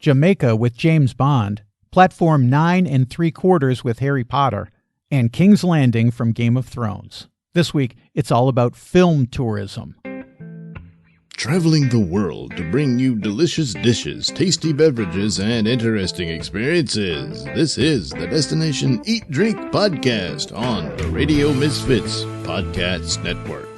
Jamaica with James Bond, Platform 9 3/4 with Harry Potter, and King's Landing from Game of Thrones. This week, it's all about film tourism. Traveling the world to bring you delicious dishes, tasty beverages, and interesting experiences. This is the Destination Eat Drink Podcast on the Radio Misfits Podcast Network.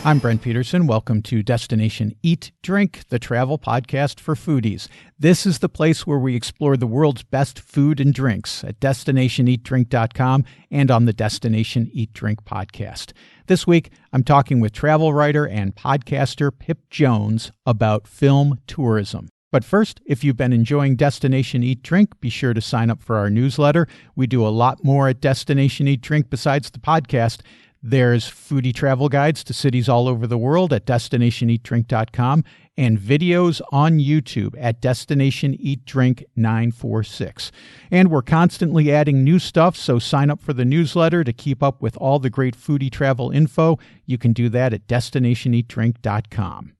I'm Brent Peterson. Welcome to Destination Eat Drink, the travel podcast for foodies. This is the place where we explore the world's best food and drinks at destinationeatdrink.com and on the Destination Eat Drink podcast. This week, I'm talking with travel writer and podcaster Pip Jones about film tourism. But first, if you've been enjoying Destination Eat Drink, be sure to sign up for our newsletter. We do a lot more at Destination Eat Drink besides the podcast. There's foodie travel guides to cities all over the world at destinationeatdrink.com and videos on YouTube at Destination Eat Drink 946. And we're constantly adding new stuff, so sign up for the newsletter to keep up with all the great foodie travel info. You can do that at destinationeatdrink.com.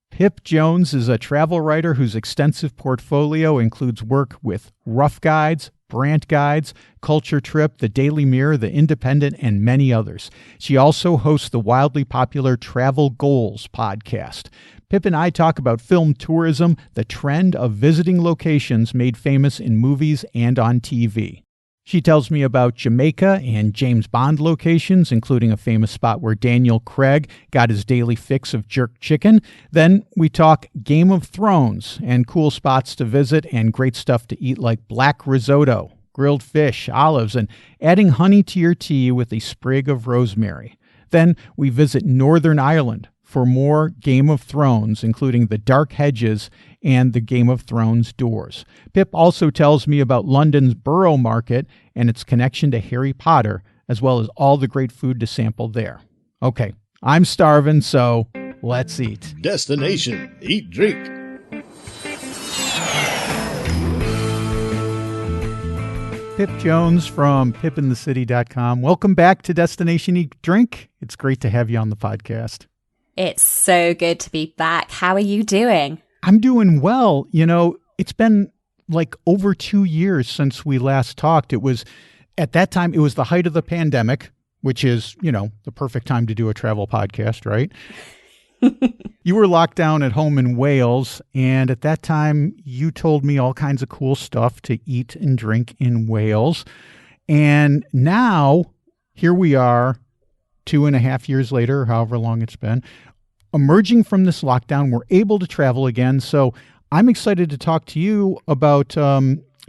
Pip Jones is a travel writer whose extensive portfolio includes work with Rough Guides, Brant Guides, Culture Trip, The Daily Mirror, The Independent, and many others. She also hosts the wildly popular Travel Goals podcast. Pip and I talk about film tourism, the trend of visiting locations made famous in movies and on TV. She tells me about Jamaica and James Bond locations, including a famous spot where Daniel Craig got his daily fix of jerk chicken. Then we talk Game of Thrones and cool spots to visit and great stuff to eat like black risotto, grilled fish, olives, and adding honey to your tea with a sprig of rosemary. Then we visit Northern Ireland for more Game of Thrones, including the Dark Hedges and the Game of Thrones doors. Pip also tells me about London's Borough Market and its connection to Harry Potter, as well as all the great food to sample there. Okay, I'm starving, so let's eat. Destination Eat Drink. Pip Jones from pipinthecity.com. Welcome back to Destination Eat Drink. It's great to have you on the podcast. It's so good to be back. How are you doing? I'm doing well. You know, it's been like over 2 years since we last talked. At that time, it was the height of the pandemic, which is, the perfect time to do a travel podcast, right? You were locked down at home in Wales, and at that time, you told me all kinds of cool stuff to eat and drink in Wales. And now, here we are, 2.5 years later, however long it's been, emerging from this lockdown. We're able to travel again. So I'm excited to talk to you about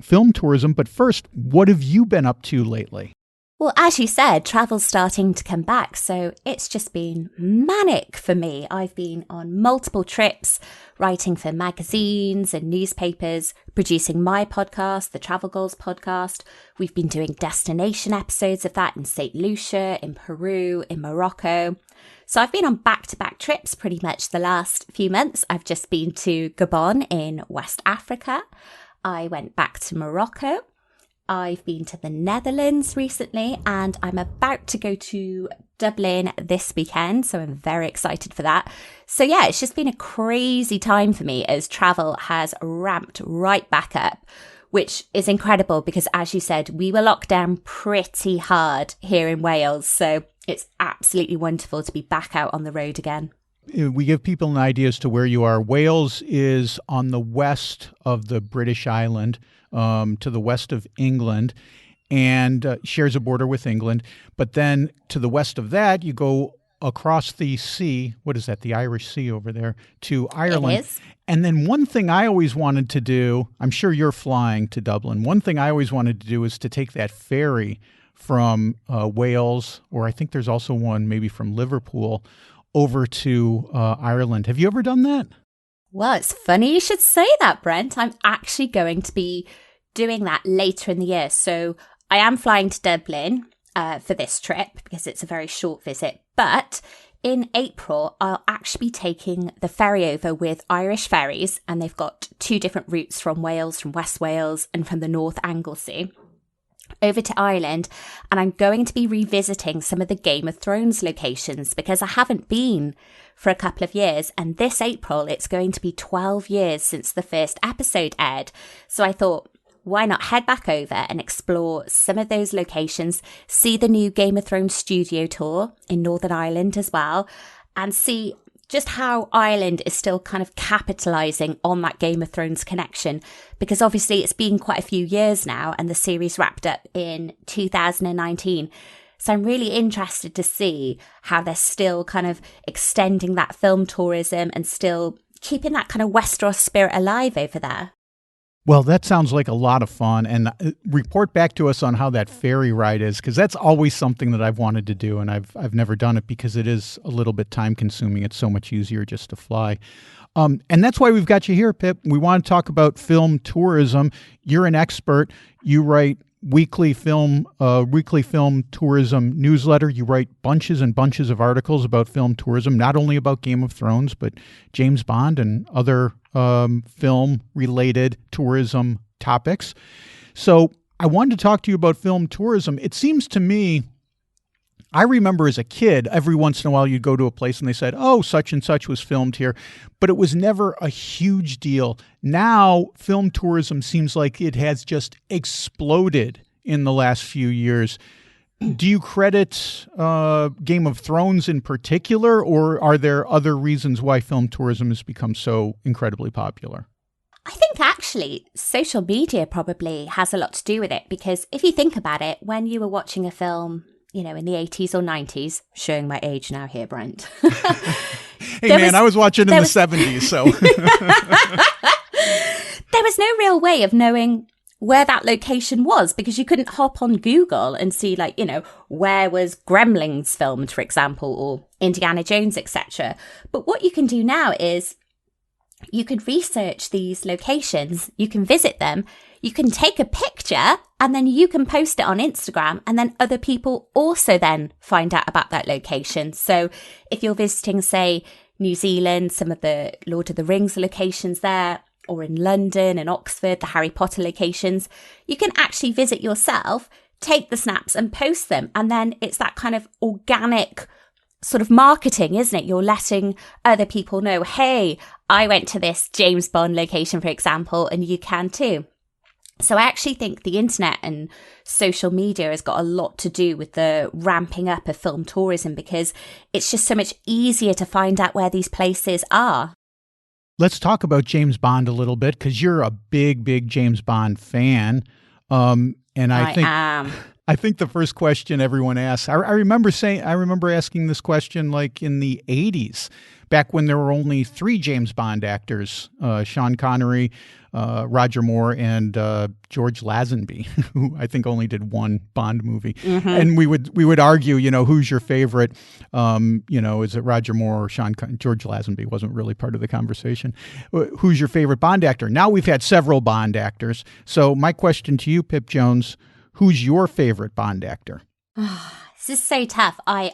film tourism. But first, what have you been up to lately? Well, as you said, travel's starting to come back, so it's just been manic for me. I've been on multiple trips, writing for magazines and newspapers, producing my podcast, the Travel Goals podcast. We've been doing destination episodes of that in St. Lucia, in Peru, in Morocco. So I've been on back-to-back trips pretty much the last few months. I've just been to Gabon in West Africa. I went back to Morocco. I've been to the Netherlands recently, and I'm about to go to Dublin this weekend, so I'm very excited for that. So yeah, it's just been a crazy time for me as travel has ramped right back up, which is incredible because, as you said, we were locked down pretty hard here in Wales, so it's absolutely wonderful to be back out on the road again. We give people an idea as to where you are. Wales is on the west of the British island, to the west of England, and shares a border with England. But then to the west of that, you go across the sea. What is that? The Irish Sea over there to Ireland. It is. And then one thing I always wanted to do, I'm sure you're flying to Dublin. One thing I always wanted to do is to take that ferry from Wales, or I think there's also one maybe from Liverpool, over to Ireland. Have you ever done that? Well, it's funny you should say that, Brent. I'm actually going to be doing that later in the year. So I am flying to Dublin for this trip because it's a very short visit. But in April, I'll actually be taking the ferry over with Irish Ferries, and they've got 2 different routes from Wales, from West Wales and from the North Anglesey. over to Ireland, and I'm going to be revisiting some of the Game of Thrones locations because I haven't been for a couple of years, and this April it's going to be 12 years since the first episode aired. So I thought, why not head back over and explore some of those locations, see the new Game of Thrones studio tour in Northern Ireland as well, and see just how Ireland is still kind of capitalising on that Game of Thrones connection, because obviously it's been quite a few years now and the series wrapped up in 2019. So I'm really interested to see how they're still kind of extending that film tourism and still keeping that kind of Westeros spirit alive over there. Well, that sounds like a lot of fun. And report back to us on how that ferry ride is, because that's always something that I've wanted to do. And I've never done it because it is a little bit time consuming. It's so much easier just to fly. And that's why we've got you here, Pip. We want to talk about film tourism. You're an expert. You write weekly film tourism newsletter. You write bunches and bunches of articles about film tourism, not only about Game of Thrones, but James Bond and other film-related tourism topics. So I wanted to talk to you about film tourism. It seems to me, I remember as a kid, every once in a while you'd go to a place and they said, oh, such and such was filmed here, but it was never a huge deal. Now, film tourism seems like it has just exploded in the last few years. Do you credit Game of Thrones in particular, or are there other reasons why film tourism has become so incredibly popular? I think actually social media probably has a lot to do with it, because if you think about it, when you were watching a film, you know, in the 80s or 90s, showing my age now here, Brent. Hey, man, I was watching in the 70s, so. There was no real way of knowing where that location was, because you couldn't hop on Google and see, like, you know, where was Gremlins filmed, for example, or Indiana Jones, etc. But what you can do now is you can research these locations, you can visit them, you can take a picture, and then you can post it on Instagram, and then other people also then find out about that location. So if you're visiting, say, New Zealand, some of the Lord of the Rings locations there, or in London and Oxford, the Harry Potter locations, you can actually visit yourself, take the snaps and post them. And then it's that kind of organic sort of marketing, isn't it? You're letting other people know, hey, I went to this James Bond location, for example, and you can too. So I actually think the internet and social media has got a lot to do with the ramping up of film tourism, because it's just so much easier to find out where these places are. Let's talk about James Bond a little bit, because you're a big James Bond fan. And I think the first question everyone asks, I remember asking this question like in the 80s, back when there were only 3 James Bond actors, Sean Connery, Roger Moore, and George Lazenby, who I think only did one Bond movie. Mm-hmm. And we would argue, you know, who's your favorite? Is it Roger Moore or George Lazenby wasn't really part of the conversation. Who's your favorite Bond actor? Now we've had several Bond actors. So my question to you, Pip Jones, who's your favorite Bond actor? This is so tough. I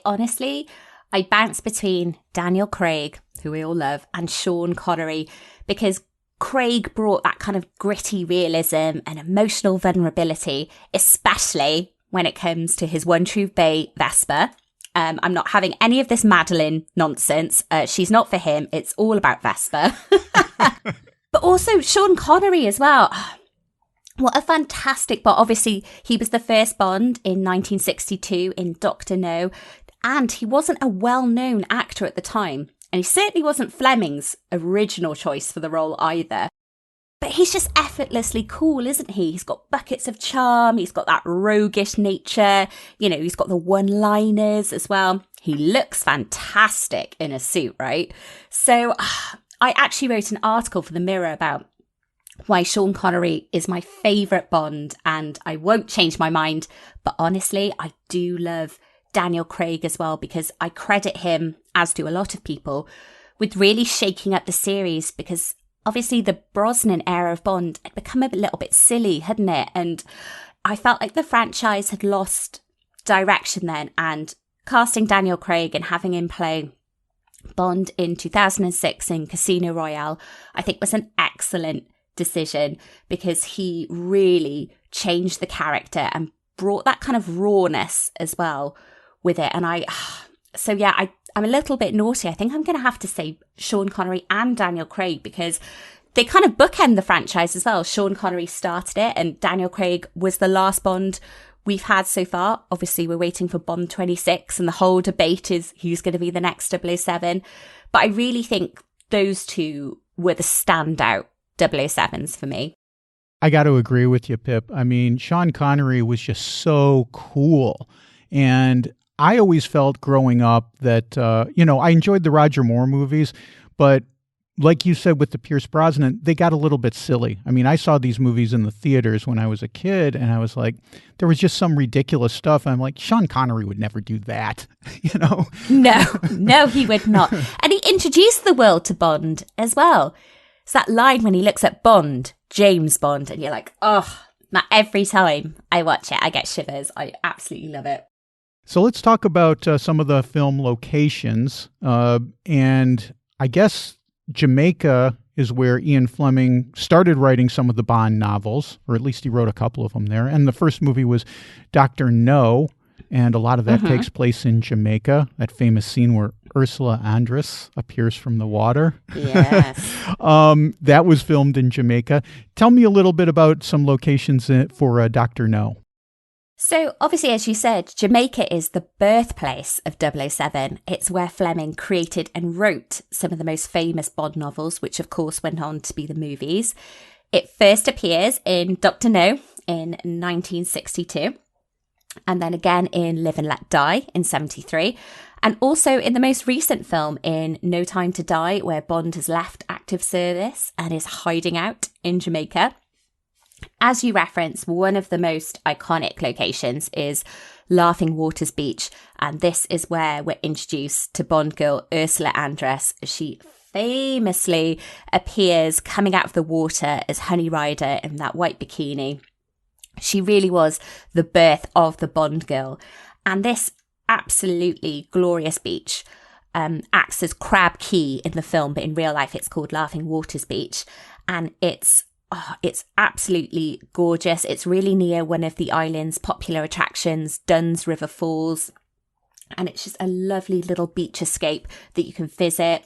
bounce between Daniel Craig, who we all love, and Sean Connery, because Craig brought that kind of gritty realism and emotional vulnerability, especially when it comes to his one true bae, Vesper. I'm not having any of this Madeline nonsense. She's not for him. It's all about Vesper. But also Sean Connery as well. What a fantastic Bond. Obviously, he was the first Bond in 1962 in Dr. No, and he wasn't a well-known actor at the time. And he certainly wasn't Fleming's original choice for the role either. But he's just effortlessly cool, isn't he? He's got buckets of charm. He's got that roguish nature. You know, he's got the one-liners as well. He looks fantastic in a suit, right? So I actually wrote an article for the Mirror about why Sean Connery is my favourite Bond, and I won't change my mind. But honestly, I do love Daniel Craig as well, because I credit him, as do a lot of people, with really shaking up the series, because obviously the Brosnan era of Bond had become a little bit silly, hadn't it? And I felt like the franchise had lost direction then, and casting Daniel Craig and having him play Bond in 2006 in Casino Royale, I think was an excellent decision, because he really changed the character and brought that kind of rawness as well with it. And I'm a little bit naughty. I think I'm going to have to say Sean Connery and Daniel Craig, because they kind of bookend the franchise as well. Sean Connery started it and Daniel Craig was the last Bond we've had so far. Obviously, we're waiting for Bond 26 and the whole debate is who's going to be the next 007. But I really think those two were the standout 007s for me. I got to agree with you, Pip. I mean, Sean Connery was just so cool. And I always felt growing up that, I enjoyed the Roger Moore movies, but like you said with the Pierce Brosnan, they got a little bit silly. I mean, I saw these movies in the theaters when I was a kid, and I was like, there was just some ridiculous stuff. I'm like, Sean Connery would never do that, No, he would not. And he introduced the world to Bond as well. It's that line when he looks at Bond, James Bond, and you're like, oh, every time I watch it, I get shivers. I absolutely love it. So let's talk about some of the film locations. And I guess Jamaica is where Ian Fleming started writing some of the Bond novels, or at least he wrote a couple of them there. And the first movie was Dr. No, and a lot of that takes place in Jamaica, that famous scene where Ursula Andress appears from the water. Yes. That was filmed in Jamaica. Tell me a little bit about some locations for Dr. No. So obviously, as you said, Jamaica is the birthplace of 007. It's where Fleming created and wrote some of the most famous Bond novels, which of course went on to be the movies. It first appears in Dr. No in 1962, and then again in Live and Let Die in 73, and also in the most recent film in No Time to Die, where Bond has left active service and is hiding out in Jamaica. As you reference, one of the most iconic locations is Laughing Waters Beach, and this is where we're introduced to Bond girl Ursula Andress. She famously appears coming out of the water as Honey Rider in that white bikini. She really was the birth of the Bond girl, and this absolutely glorious beach acts as Crab Key in the film, but in real life it's called Laughing Waters Beach, and it's absolutely gorgeous. It's really near one of the island's popular attractions, Dunn's River Falls. And it's just a lovely little beach escape that you can visit.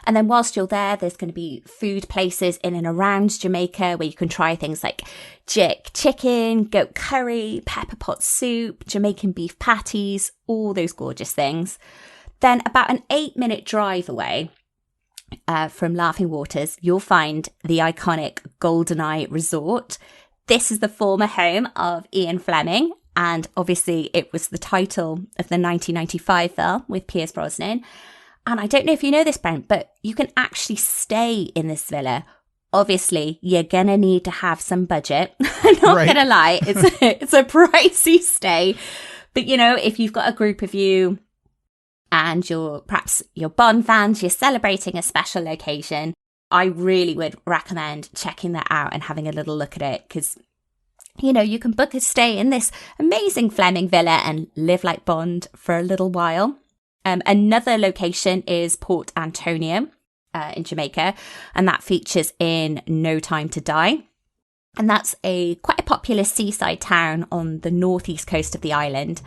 And then whilst you're there, there's going to be food places in and around Jamaica where you can try things like jerk chicken, goat curry, pepper pot soup, Jamaican beef patties, all those gorgeous things. Then about an 8-minute drive away, from Laughing Waters, you'll find the iconic GoldenEye Resort. This is the former home of Ian Fleming, and obviously it was the title of the 1995 film with Pierce Brosnan. And I don't know if you know this, Brent, but you can actually stay in this villa. Obviously, you're going to need to have some budget. I'm not going to lie, it's a pricey stay. But, if you've got a group of you, and you're Bond fans, you're celebrating a special occasion, I really would recommend checking that out and having a little look at it, because, you can book a stay in this amazing Fleming villa and live like Bond for a little while. Another location is Port Antonio in Jamaica, and that features in No Time to Die. And that's quite a popular seaside town on the northeast coast of the island.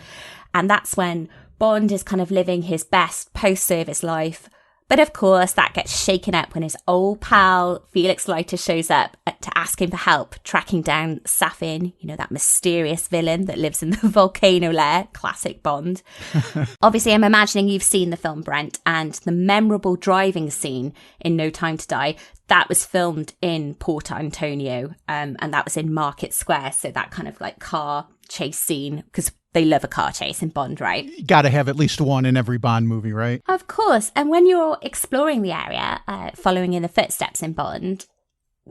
And that's when Bond is kind of living his best post-service life. But of course, that gets shaken up when his old pal Felix Leiter shows up to ask him for help tracking down Safin, that mysterious villain that lives in the volcano lair, classic Bond. Obviously, I'm imagining you've seen the film, Brent, and the memorable driving scene in No Time to Die, that was filmed in Port Antonio, and that was in Market Square. So that kind of like car chase scene, because they love a car chase in Bond, right? You got to have at least one in every Bond movie, right? Of course. And when you're exploring the area, following in the footsteps in Bond,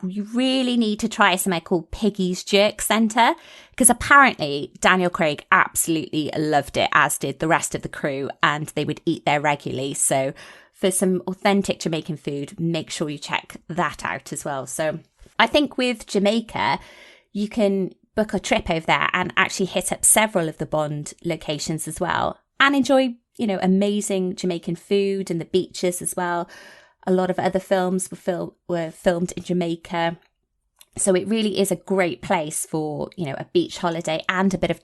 you really need to try somewhere called Piggy's Jerk Centre, because apparently Daniel Craig absolutely loved it, as did the rest of the crew, and they would eat there regularly. So for some authentic Jamaican food, make sure you check that out as well. So I think with Jamaica, you can book a trip over there and actually hit up several of the Bond locations as well, and enjoy, amazing Jamaican food and the beaches as well. A lot of other films were filmed in Jamaica. So it really is a great place for, a beach holiday and a bit of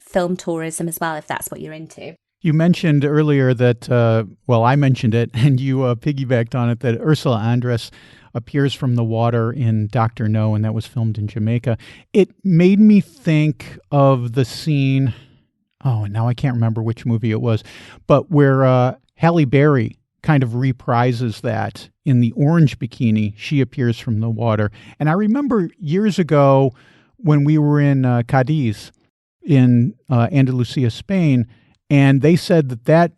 film tourism as well, if that's what you're into. You mentioned earlier that, I mentioned it, and you piggybacked on it, that Ursula Andress appears from the water in Dr. No, and that was filmed in Jamaica. It made me think of the scene, and now I can't remember which movie it was, but where Halle Berry kind of reprises that in the orange bikini. She appears from the water. And I remember years ago when we were in Cadiz in Andalusia, Spain, and they said that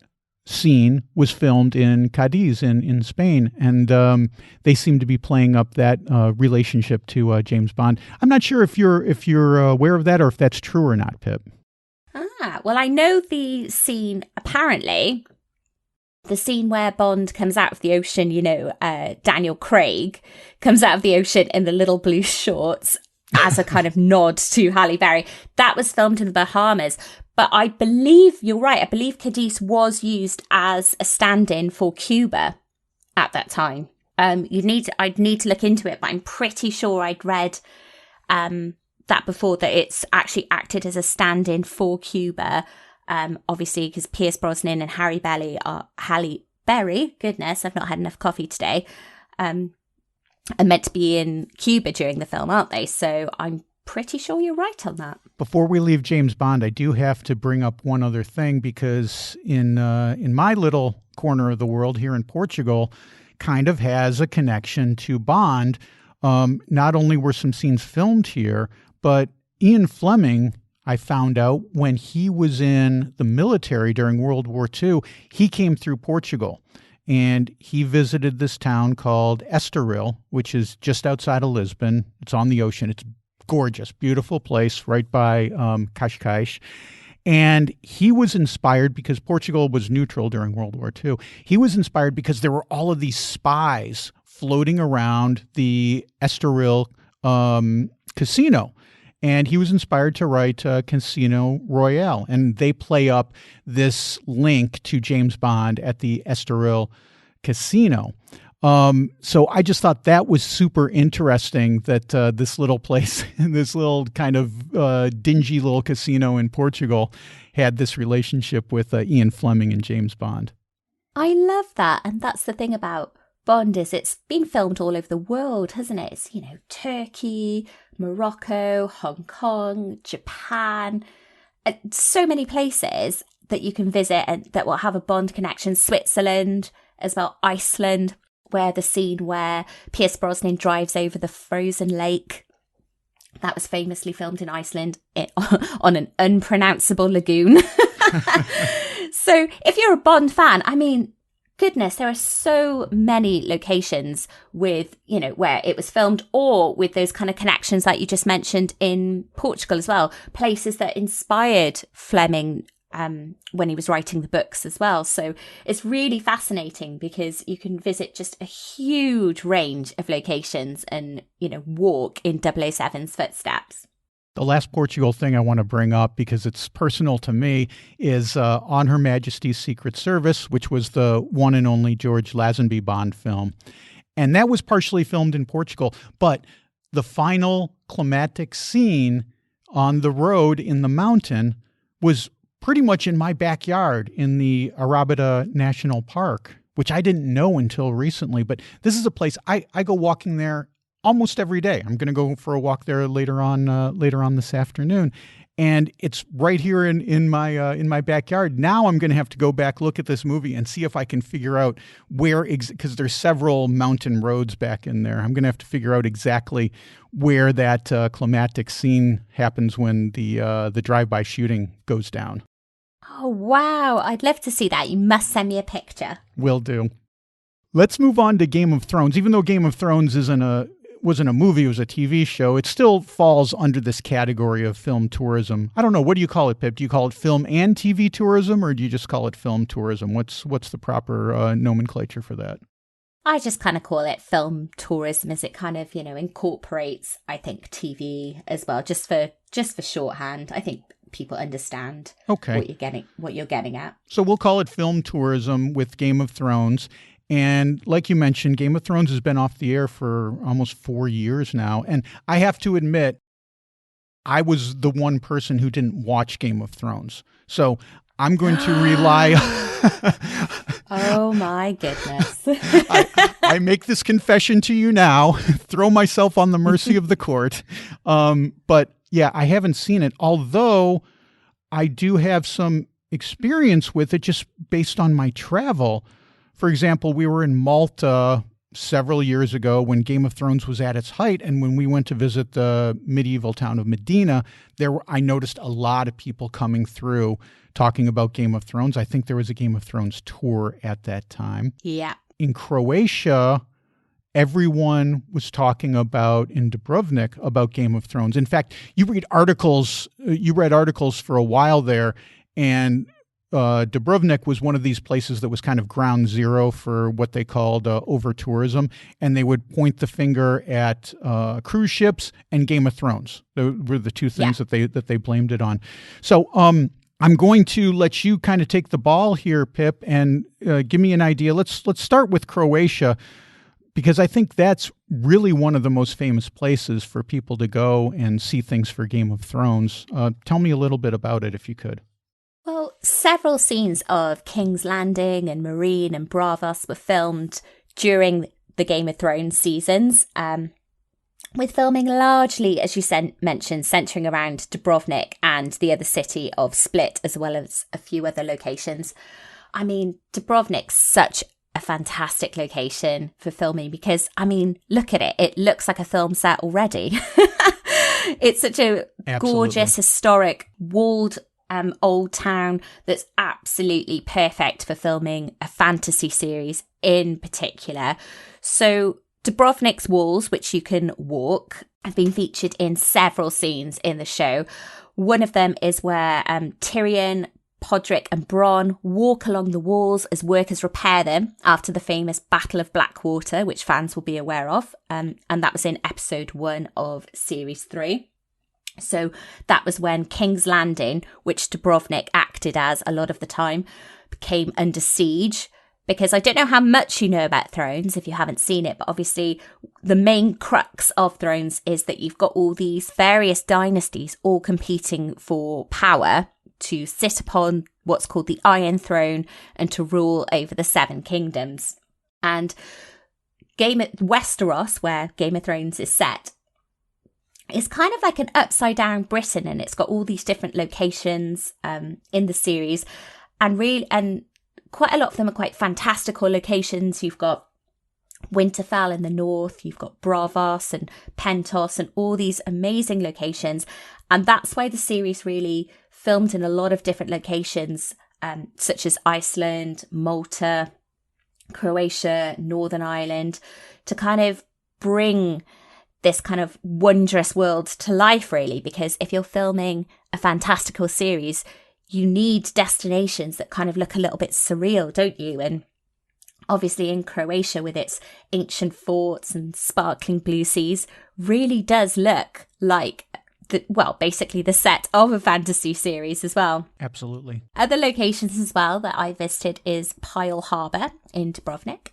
scene was filmed in Cadiz in Spain. And they seem to be playing up that relationship to James Bond. I'm not sure if you're aware of that or if that's true or not, Pip. Well, I know the scene, apparently, the scene where Bond comes out of the ocean, Daniel Craig comes out of the ocean in the little blue shorts as a kind of nod to Halle Berry. That was filmed in the Bahamas. But I believe, you're right, I believe Cadiz was used as a stand-in for Cuba at that time. I'd need to look into it, but I'm pretty sure I'd read that before, that it's actually acted as a stand-in for Cuba. Obviously, because Pierce Brosnan and Halle Berry, goodness, I've not had enough coffee today, are meant to be in Cuba during the film, aren't they? So I'm pretty sure you're right on that. Before we leave James Bond, I do have to bring up one other thing, because in my little corner of the world here in Portugal, kind of has a connection to Bond. Not only were some scenes filmed here, but Ian Fleming, I found out, when he was in the military during World War II, he came through Portugal and he visited this town called Estoril, which is just outside of Lisbon. It's on the ocean. It's gorgeous, beautiful place right by Cascais. And he was inspired because Portugal was neutral during World War II. He was inspired because there were all of these spies floating around the Estoril casino. And he was inspired to write Casino Royale. And they play up this link to James Bond at the Estoril Casino. So I just thought that was super interesting that this little place, this little kind of dingy little casino in Portugal had this relationship with Ian Fleming and James Bond. I love that. And that's the thing about Bond, is it's been filmed all over the world, hasn't it? It's, Turkey, Morocco, Hong Kong, Japan, so many places that you can visit and that will have a Bond connection. Switzerland as well, Iceland, where the scene where Pierce Brosnan drives over the frozen lake, that was famously filmed in Iceland on an unpronounceable lagoon. So if you're a Bond fan, I mean, goodness, there are so many locations with, where it was filmed, or with those kind of connections like you just mentioned in Portugal as well, places that inspired Fleming when he was writing the books as well. So it's really fascinating because you can visit just a huge range of locations and, walk in 007's footsteps. The last Portugal thing I want to bring up, because it's personal to me, is On Her Majesty's Secret Service, which was the one and only George Lazenby Bond film. And that was partially filmed in Portugal. But the final climactic scene on the road in the mountain was pretty much in my backyard in the Arabida National Park, which I didn't know until recently. But this is a place I go walking there almost every day. I'm going to go for a walk there later on this afternoon, and it's right here in my backyard. Now I'm going to have to go back, look at this movie, and see if I can figure out where, because there's several mountain roads back in there. I'm going to have to figure out exactly where that climactic scene happens when the drive-by shooting goes down. Oh wow! I'd love to see that. You must send me a picture. Will do. Let's move on to Game of Thrones. Even though Game of Thrones wasn't a movie, it was a TV show, it still falls under this category of film tourism. I don't know. What do you call it, Pip? Do you call it film and TV tourism, or do you just call it film tourism? What's the proper nomenclature for that? I just kind of call it film tourism, as it kind of, incorporates, I think, TV as well, just for shorthand. I think people understand what you're getting at. So we'll call it film tourism with Game of Thrones. And like you mentioned, Game of Thrones has been off the air for almost 4 years now. And I have to admit, I was the one person who didn't watch Game of Thrones. So I'm going to rely. Oh my goodness. I make this confession to you now, throw myself on the mercy of the court. But yeah, I haven't seen it, although I do have some experience with it just based on my travel. For example, we were in Malta several years ago when Game of Thrones was at its height, and when we went to visit the medieval town of Medina, I noticed a lot of people coming through talking about Game of Thrones. I think there was a Game of Thrones tour at that time. Yeah. In Croatia, everyone was talking about in Dubrovnik about Game of Thrones. In fact, you read articles for a while there, and Dubrovnik was one of these places that was kind of ground zero for what they called over tourism, and they would point the finger at cruise ships and Game of Thrones. Those were the two things that they blamed it on. So I'm going to let you kind of take the ball here, Pip, and give me an idea. Let's start with Croatia, because I think that's really one of the most famous places for people to go and see things for Game of Thrones. Tell me a little bit about it, if you could. Well, several scenes of King's Landing and Marine and Bravos were filmed during the Game of Thrones seasons, with filming largely, as you mentioned, centering around Dubrovnik and the other city of Split, as well as a few other locations. I mean, Dubrovnik's such a fantastic location for filming because, I mean, look at it. It looks like a film set already. It's such a gorgeous, historic, walled old town that's absolutely perfect for filming a fantasy series in particular. So Dubrovnik's walls, which you can walk, have been featured in several scenes in the show. One of them is where Tyrion, Podrick and Bronn walk along the walls as workers repair them after the famous Battle of Blackwater, which fans will be aware of. And that was in episode 1 of series 3. So that was when King's Landing, which Dubrovnik acted as a lot of the time, became under siege. Because I don't know how much you know about Thrones if you haven't seen it, but obviously the main crux of Thrones is that you've got all these various dynasties all competing for power to sit upon what's called the Iron Throne and to rule over the 7 kingdoms. And Westeros, where Game of Thrones is set, it's kind of like an upside down Britain, and it's got all these different locations in the series, and quite a lot of them are quite fantastical locations. You've got Winterfell in the north, you've got Bravos and Pentos and all these amazing locations, and that's why the series really filmed in a lot of different locations, such as Iceland, Malta, Croatia, Northern Ireland, to kind of bring this kind of wondrous world to life, really, because if you're filming a fantastical series, you need destinations that kind of look a little bit surreal, don't you? And obviously in Croatia, with its ancient forts and sparkling blue seas, really does look like, basically the set of a fantasy series as well. Absolutely. Other locations as well that I visited is Pyle Harbour in Dubrovnik,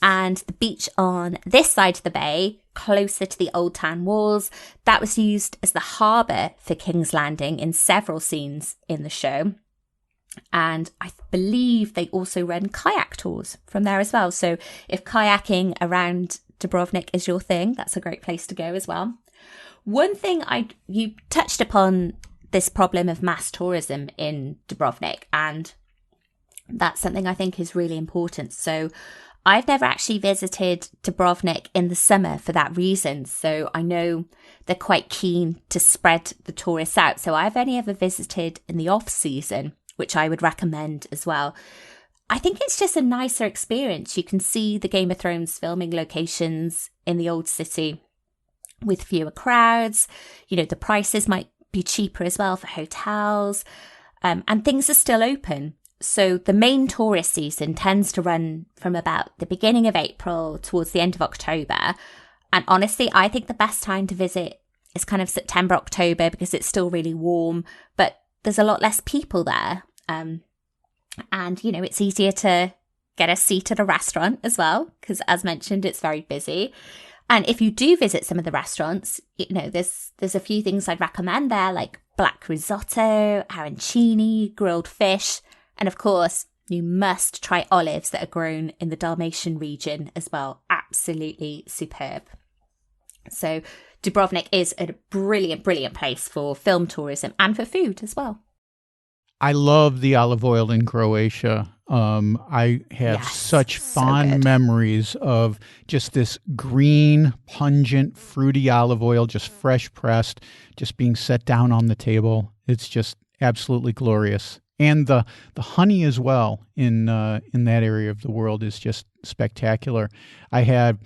and the beach on this side of the bay, closer to the old town walls, that was used as the harbour for King's Landing in several scenes in the show. And I believe they also run kayak tours from there as well. So if kayaking around Dubrovnik is your thing, that's a great place to go as well. One thing you touched upon this problem of mass tourism in Dubrovnik, and that's something I think is really important. So I've never actually visited Dubrovnik in the summer for that reason. So I know they're quite keen to spread the tourists out. So I've only ever visited in the off season, which I would recommend as well. I think it's just a nicer experience. You can see the Game of Thrones filming locations in the old city with fewer crowds. You know, the prices might be cheaper as well for hotels, and things are still open. So the main tourist season tends to run from about the beginning of April towards the end of October. And honestly, I think the best time to visit is kind of September, October, because it's still really warm, but there's a lot less people there. And, you know, it's easier to get a seat at a restaurant as well, because as mentioned, it's very busy. And if you do visit some of the restaurants, there's a few things I'd recommend there, like black risotto, arancini, grilled fish, and of course, you must try olives that are grown in the Dalmatian region as well. Absolutely superb. So Dubrovnik is a brilliant, brilliant place for film tourism and for food as well. I love the olive oil in Croatia. I have such fond memories of just this green, pungent, fruity olive oil, just fresh pressed, just being set down on the table. It's just absolutely glorious. And the honey as well in that area of the world is just spectacular. I have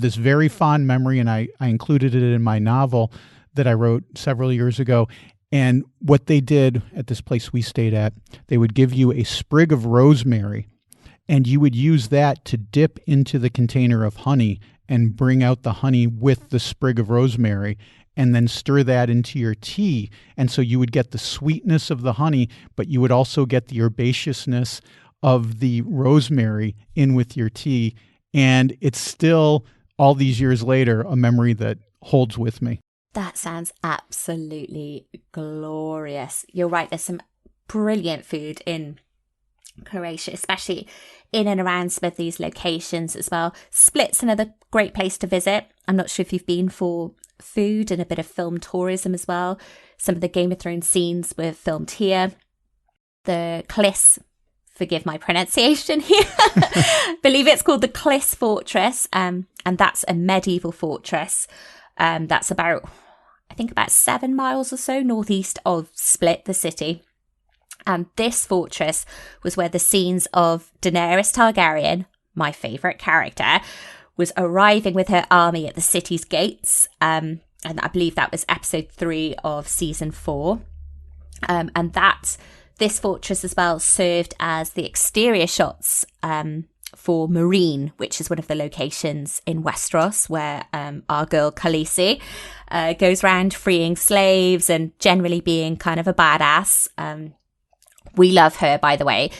this very fond memory, and I included it in my novel that I wrote several years ago. And what they did at this place we stayed at, they would give you a sprig of rosemary, and you would use that to dip into the container of honey and bring out the honey with the sprig of rosemary, and then stir that into your tea. And so you would get the sweetness of the honey, but you would also get the herbaceousness of the rosemary in with your tea. And it's still, all these years later, a memory that holds with me. That sounds absolutely glorious. You're right. There's some brilliant food in Croatia, especially in and around some of these locations as well. Split's another great place to visit. I'm not sure if you've been for food and a bit of film tourism as well. Some of the Game of Thrones scenes were filmed here. The Kliss, forgive my pronunciation here, believe it's called the Kliss Fortress, and that's a medieval fortress. That's about 7 miles or so northeast of Split, the city. And this fortress was where the scenes of Daenerys Targaryen, my favourite character, was arriving with her army at the city's gates. And I believe that was episode 3 of season 4. And this fortress as well served as the exterior shots for Marine, which is one of the locations in Westeros where our girl Khaleesi goes around freeing slaves and generally being kind of a badass. We love her, by the way.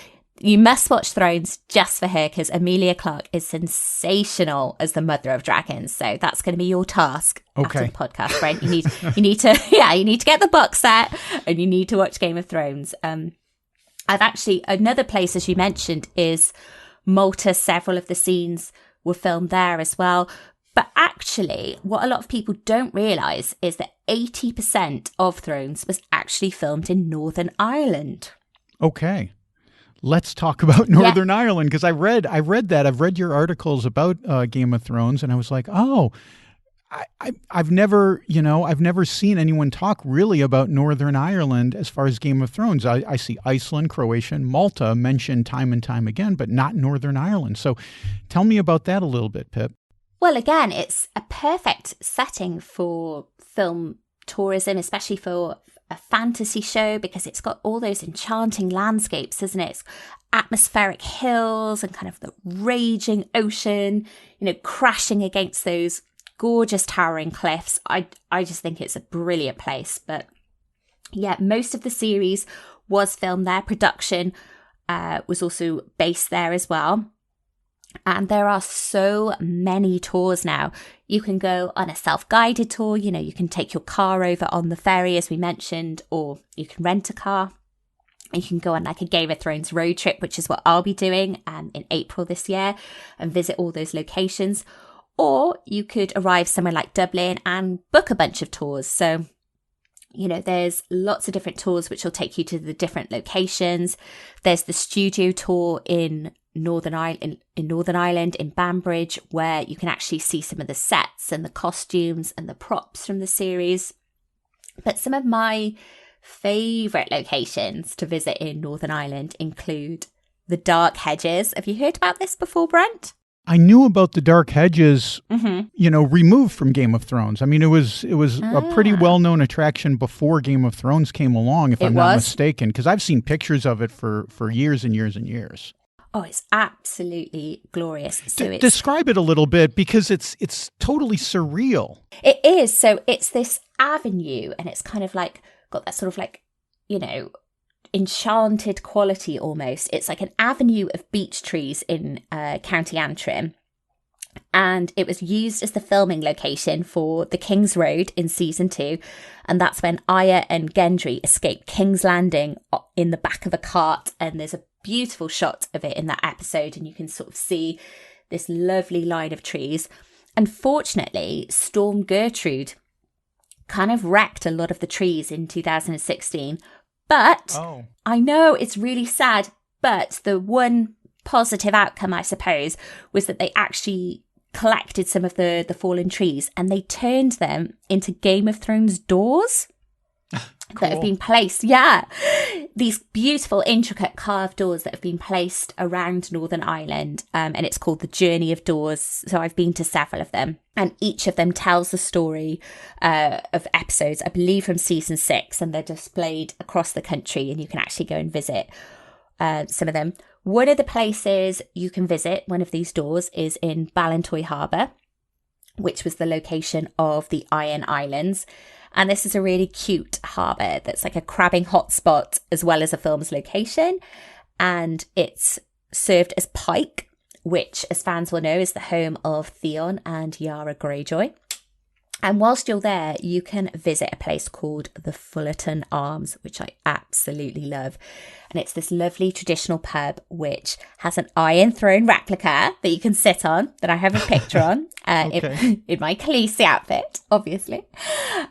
You must watch Thrones just for her, because Emilia Clarke is sensational as the Mother of Dragons. So that's going to be your task after the podcast, right? You need to get the box set and you need to watch Game of Thrones. Another place, as you mentioned, is Malta. Several of the scenes were filmed there as well. But actually, what a lot of people don't realise is that 80% of Thrones was actually filmed in Northern Ireland. Okay. Let's talk about Northern Ireland, because I read that. I've read your articles about Game of Thrones, and I was like, oh, I've never seen anyone talk really about Northern Ireland as far as Game of Thrones. I see Iceland, Croatia, and Malta mentioned time and time again, but not Northern Ireland. So tell me about that a little bit, Pip. Well, again, it's a perfect setting for film tourism, especially for a fantasy show, because it's got all those enchanting landscapes, isn't it? It's atmospheric hills and kind of the raging ocean, crashing against those gorgeous towering cliffs. I just think it's a brilliant place. But yeah, most of the series was filmed there. Production was also based there as well. And there are so many tours now. You can go on a self-guided tour. You can take your car over on the ferry, as we mentioned, or you can rent a car. You can go on like a Game of Thrones road trip, which is what I'll be doing in April this year, and visit all those locations. Or you could arrive somewhere like Dublin and book a bunch of tours. So, there's lots of different tours which will take you to the different locations. There's the studio tour in Northern Ireland, in Banbridge, where you can actually see some of the sets and the costumes and the props from the series. But some of my favourite locations to visit in Northern Ireland include the Dark Hedges. Have you heard about this before, Brent? I knew about the Dark Hedges, removed from Game of Thrones. I mean, it was a pretty well-known attraction before Game of Thrones came along, if I'm not mistaken, because I've seen pictures of it for years and years and years. Oh, it's absolutely glorious. So describe it a little bit, because it's totally surreal. It is. So it's this avenue, and it's kind of like got that sort of like, enchanted quality almost. It's like an avenue of beech trees in County Antrim. And it was used as the filming location for The King's Road in season 2. And that's when Aya and Gendry escape King's Landing in the back of a cart. And there's a beautiful shot of it in that episode. And you can sort of see this lovely line of trees. Unfortunately, Storm Gertrude kind of wrecked a lot of the trees in 2016. But I know it's really sad. But the one positive outcome, I suppose, was that they actually collected some of the fallen trees and they turned them into Game of Thrones doors. Cool. That have been placed. Yeah. These beautiful, intricate carved doors that have been placed around Northern Ireland. And it's called the Journey of Doors. So I've been to several of them. And each of them tells the story of episodes, I believe, from season 6. And they're displayed across the country. And you can actually go and visit some of them. One of the places you can visit, one of these doors, is in Ballintoy Harbour, which was the location of the Iron Islands. And this is a really cute harbour that's like a crabbing hotspot as well as a film's location. And it's served as pike, which, as fans will know, is the home of Theon and Yara Greyjoy. And whilst you're there, you can visit a place called the Fullerton Arms, which I absolutely love. And it's this lovely traditional pub which has an Iron Throne replica that you can sit on, that I have a picture on, in my Khaleesi outfit, obviously.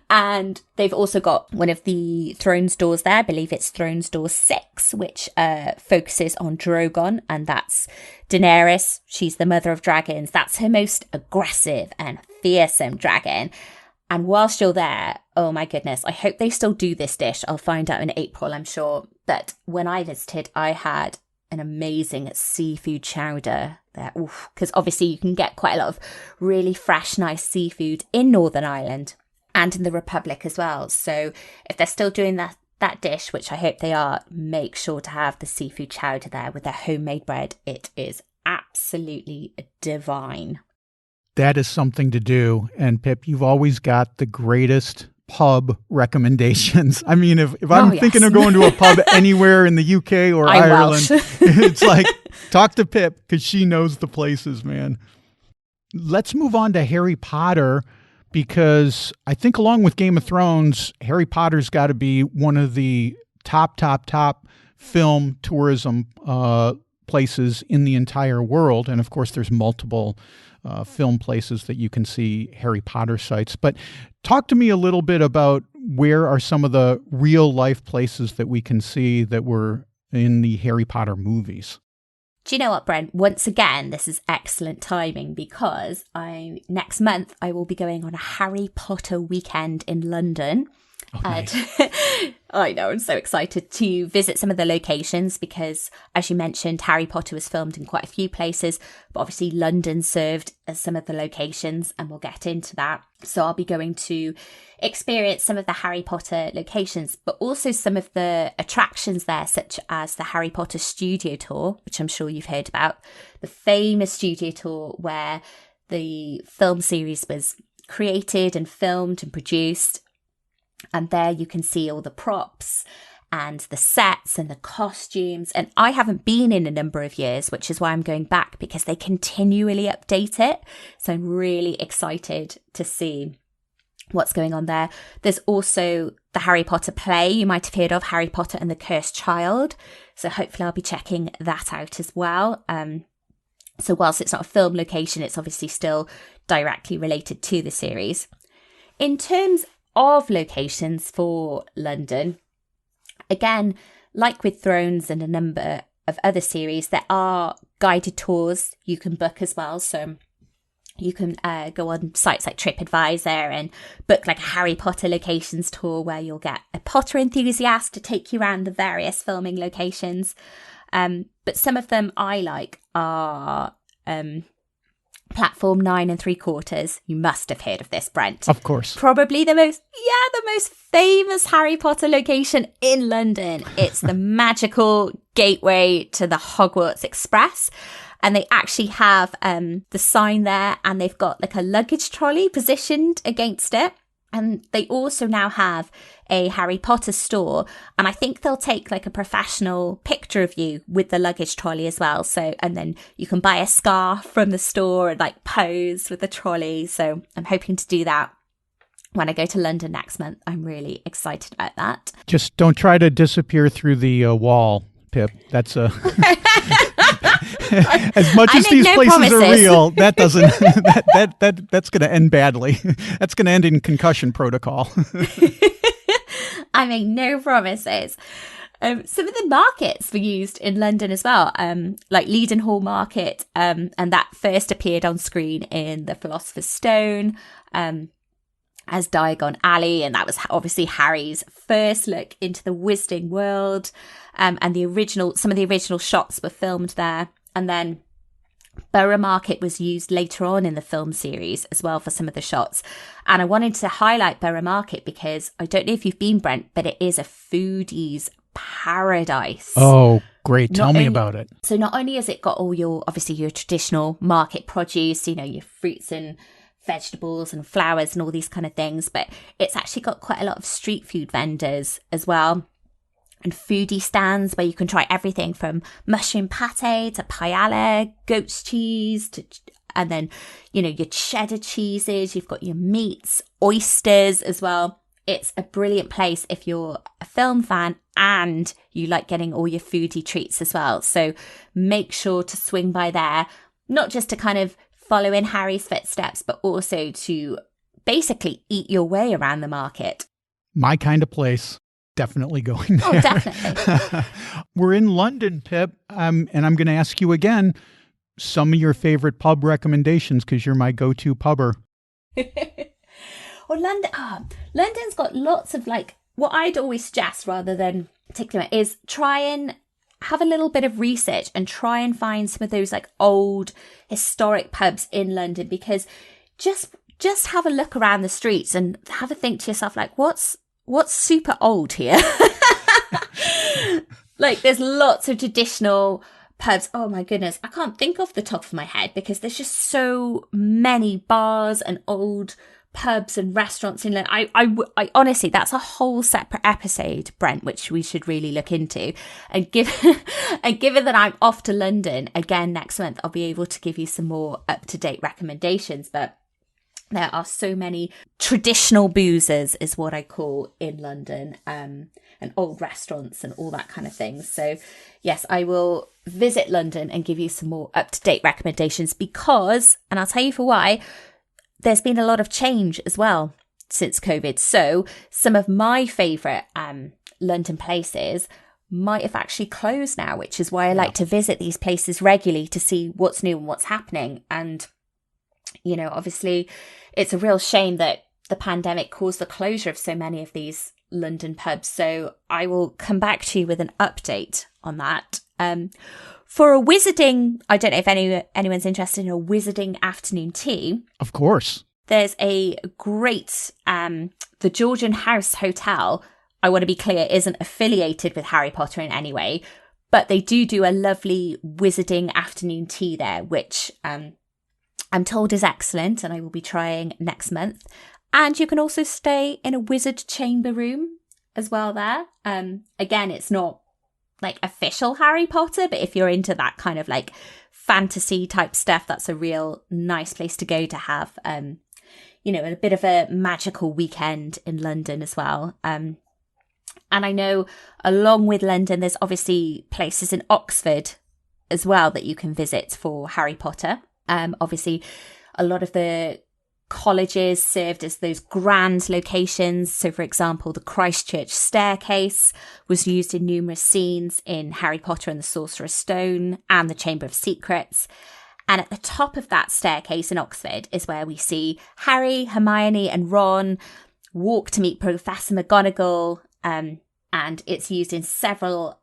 And they've also got one of the Thrones doors there. I believe it's Thrones Door 6, which focuses on Drogon. And that's Daenerys. She's the mother of dragons. That's her most aggressive and fearsome dragon. And whilst you're there, oh my goodness, I hope they still do this dish. I'll find out in April, I'm sure. But when I visited, I had an amazing seafood chowder there. Because obviously you can get quite a lot of really fresh, nice seafood in Northern Ireland and in the Republic as well. So if they're still doing that dish, which I hope they are, make sure to have the seafood chowder there with their homemade bread. It is absolutely divine. That is something to do. And Pip, you've always got the greatest pub recommendations. I mean, if I'm thinking of going to a pub anywhere in the UK or Ireland, it's like, talk to Pip because she knows the places, man. Let's move on to Harry Potter, because I think along with Game of Thrones, Harry Potter's got to be one of the top film tourism places in the entire world. And of course, there's multiple film places that you can see Harry Potter sites. But talk to me a little bit about where are some of the real life places that we can see that were in the Harry Potter movies. Do you know what, Brent? Once again, this is excellent timing because next month I will be going on a Harry Potter weekend in London. Oh, nice. I know, I'm so excited to visit some of the locations because, as you mentioned, Harry Potter was filmed in quite a few places, but obviously London served as some of the locations, and we'll get into that. So I'll be going to experience some of the Harry Potter locations, but also some of the attractions there, such as the Harry Potter Studio Tour, which I'm sure you've heard about, the famous studio tour where the film series was created and filmed and produced. And there you can see all the props and the sets and the costumes. And I haven't been in a number of years, which is why I'm going back, because they continually update it. So I'm really excited to see what's going on there. There's also the Harry Potter play you might have heard of, Harry Potter and the Cursed Child. So hopefully I'll be checking that out as well. So whilst it's not a film location, it's obviously still directly related to the series. In terms of locations for London, again, like with Thrones and a number of other series, there are guided tours you can book as well. So you can go on sites like TripAdvisor and book like a Harry Potter locations tour where you'll get a Potter enthusiast to take you around the various filming locations. But some of them I like are Platform 9 3/4. You must have heard of this, Brent. Of course. Probably the most famous Harry Potter location in London. It's the magical gateway to the Hogwarts Express. And they actually have the sign there, and they've got like a luggage trolley positioned against it. And they also now have a Harry Potter store. And I think they'll take like a professional picture of you with the luggage trolley as well. So, and then you can buy a scarf from the store and like pose with the trolley. So I'm hoping to do that when I go to London next month. I'm really excited about that. Just don't try to disappear through the wall, Pip. That's a... As much as these places are real, that doesn't that's going to end badly. That's going to end in concussion protocol. I make no promises. Some of the markets were used in London as well, like Leadenhall Market, and that first appeared on screen in The Philosopher's Stone as Diagon Alley, and that was obviously Harry's first look into the Wizarding world, and some of the original shots were filmed there. And then Borough Market was used later on in the film series as well for some of the shots. And I wanted to highlight Borough Market because I don't know if you've been, Brent, but it is a foodie's paradise. Oh, great. Tell me about it. So not only has it got all your traditional market produce, your fruits and vegetables and flowers and all these kind of things, but it's actually got quite a lot of street food vendors as well. And foodie stands where you can try everything from mushroom pate to paella, goat's cheese, and then, your cheddar cheeses. You've got your meats, oysters as well. It's a brilliant place if you're a film fan and you like getting all your foodie treats as well. So make sure to swing by there, not just to kind of follow in Harry's footsteps, but also to basically eat your way around the market. My kind of place. Definitely going there. Oh, definitely. We're in London, Pip, and I'm going to ask you again some of your favorite pub recommendations because you're my go-to pubber. Well, London's got lots of what I'd always suggest rather than particular is try and have a little bit of research and try and find some of those old historic pubs in London, because just have a look around the streets and have a think to yourself what's super old here? There's lots of traditional pubs. Oh my goodness. I can't think off the top of my head because there's just so many bars and old pubs and restaurants in London. I honestly, that's a whole separate episode, Brent, which we should really look into. And given that I'm off to London again next month, I'll be able to give you some more up-to-date recommendations. But there are so many traditional boozers, is what I call, in London, and old restaurants and all that kind of thing. So yes, I will visit London and give you some more up-to-date recommendations because, and I'll tell you for why, there's been a lot of change as well since COVID. So some of my favourite London places might have actually closed now, which is why I like to visit these places regularly to see what's new and what's happening. And obviously it's a real shame that the pandemic caused the closure of so many of these London pubs. So I will come back to you with an update on that. For a wizarding, I don't know if anyone's interested in a wizarding afternoon tea. Of course. There's a great, the Georgian House Hotel, I want to be clear, isn't affiliated with Harry Potter in any way, but they do a lovely wizarding afternoon tea there, which I'm told is excellent, and I will be trying next month. And you can also stay in a wizard chamber room as well there. Again, it's not official Harry Potter, but if you're into that kind of fantasy type stuff, that's a real nice place to go to have, a bit of a magical weekend in London as well. And I know along with London, there's obviously places in Oxford as well that you can visit for Harry Potter. Obviously, a lot of the colleges served as those grand locations. So, for example, the Christchurch staircase was used in numerous scenes in Harry Potter and the Sorcerer's Stone and the Chamber of Secrets. And at the top of that staircase in Oxford is where we see Harry, Hermione and Ron walk to meet Professor McGonagall. And it's used in several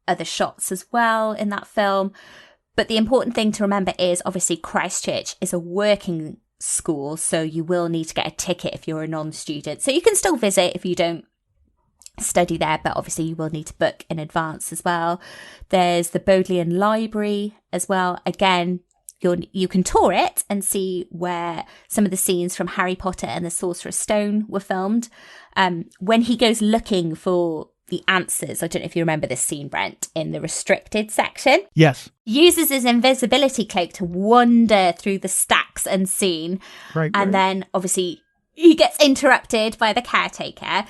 other shots as well in that film. But the important thing to remember is obviously Christchurch is a working school, so you will need to get a ticket if you're a non-student. So you can still visit if you don't study there, but obviously you will need to book in advance as well. There's the Bodleian Library as well. Again, you can tour it and see where some of the scenes from Harry Potter and the Sorcerer's Stone were filmed. When he goes looking for the answers, I don't know if you remember this scene, Brent, in the restricted section. Yes. Uses his invisibility cloak to wander through the stacks unseen. Right. And then obviously he gets interrupted by the caretaker.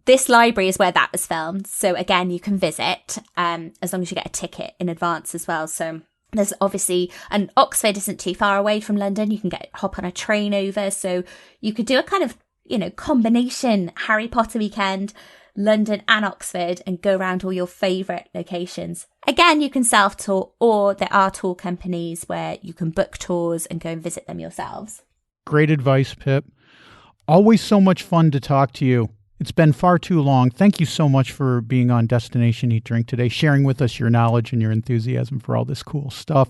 This library is where that was filmed. So again, you can visit as long as you get a ticket in advance as well. So there's obviously, and Oxford isn't too far away from London. You can hop on a train over. So you could do a kind of, combination Harry Potter weekend, London and Oxford, and go around all your favourite locations. Again, you can self-tour, or there are tour companies where you can book tours and go and visit them yourselves. Great advice, Pip. Always so much fun to talk to you. It's been far too long. Thank you so much for being on Destination Eat Drink today, sharing with us your knowledge and your enthusiasm for all this cool stuff.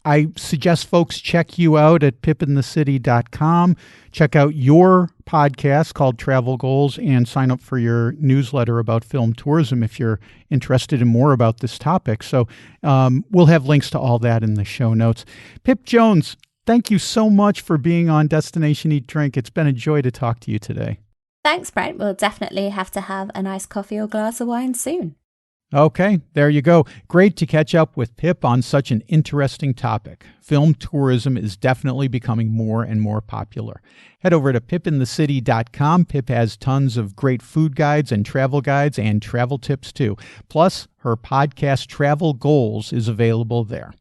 I suggest folks check you out at pipinthecity.com. Check out your podcast called Travel Goals and sign up for your newsletter about film tourism if you're interested in more about this topic. So we'll have links to all that in the show notes. Pip Jones, thank you so much for being on Destination Eat Drink. It's been a joy to talk to you today. Thanks, Brent. We'll definitely have to have a nice coffee or glass of wine soon. Okay, there you go. Great to catch up with Pip on such an interesting topic. Film tourism is definitely becoming more and more popular. Head over to pipinthecity.com. Pip has tons of great food guides and travel tips too. Plus, her podcast Travel Goals is available there.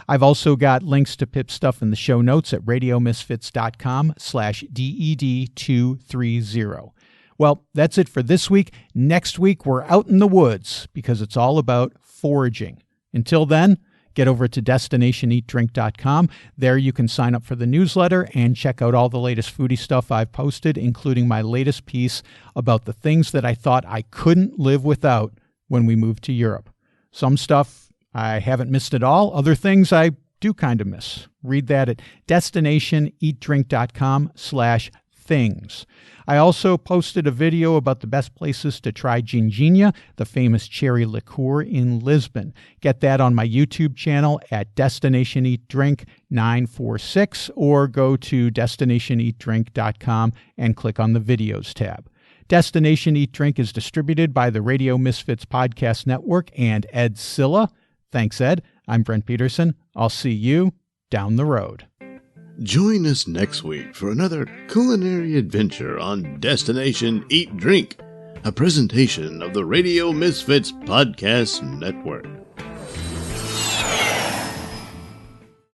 I've also got links to Pip's stuff in the show notes at radiomisfits.com/DED230. Well, that's it for this week. Next week, we're out in the woods because it's all about foraging. Until then, get over to destinationeatdrink.com. There you can sign up for the newsletter and check out all the latest foodie stuff I've posted, including my latest piece about the things that I thought I couldn't live without when we moved to Europe. Some stuff I haven't missed at all. Other things I do kind of miss. Read that at destinationeatdrink.com/things. I also posted a video about the best places to try ginginha, the famous cherry liqueur in Lisbon. Get that on my YouTube channel at Destination Eat Drink 946, or go to destinationeatdrink.com and click on the videos tab. Destination Eat Drink is distributed by the Radio Misfits Podcast Network and Ed Silla. Thanks, Ed. I'm Brent Peterson. I'll see you down the road. Join us next week for another culinary adventure on Destination Eat Drink, a presentation of the Radio Misfits Podcast Network.